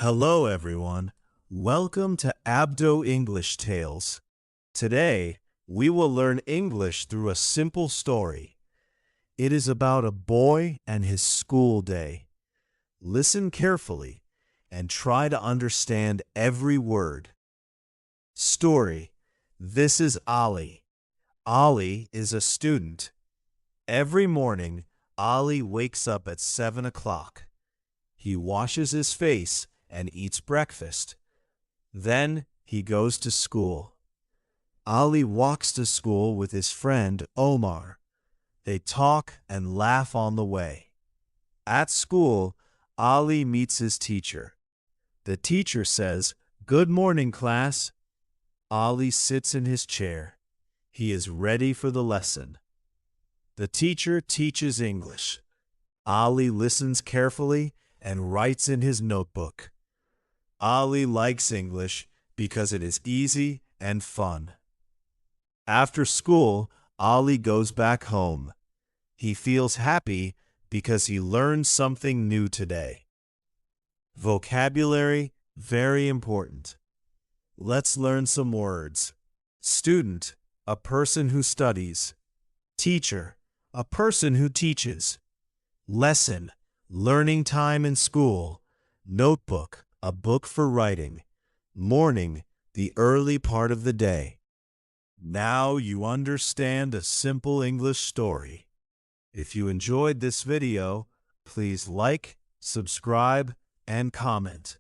Hello, everyone. Welcome to Abdo English Tales. Today, we will learn English through a simple story. It is about a boy and his school day. Listen carefully and try to understand every word. Story. This is Ali. Ali is a student. Every morning, Ali wakes up at 7 o'clock. He washes his face and eats breakfast. Then he goes to school. Ali walks to school with his friend Omar. They talk and laugh on the way. At school, Ali meets his teacher. The teacher says, "Good morning, class." Ali sits in his chair. He is ready for the lesson. The teacher teaches English. Ali listens carefully and writes in his notebook. Ali likes English because it is easy and fun. After school, Ali goes back home. He feels happy because he learned something new today. Vocabulary, very important. Let's learn some words. Student, a person who studies. Teacher, a person who teaches. Lesson, learning time in school. Notebook, a book for writing. Morning, the early part of the day. Now you understand a simple English story. If you enjoyed this video, please like, subscribe, and comment.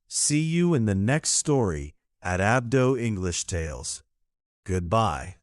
See you in the next story at Abdo English Tales. Goodbye.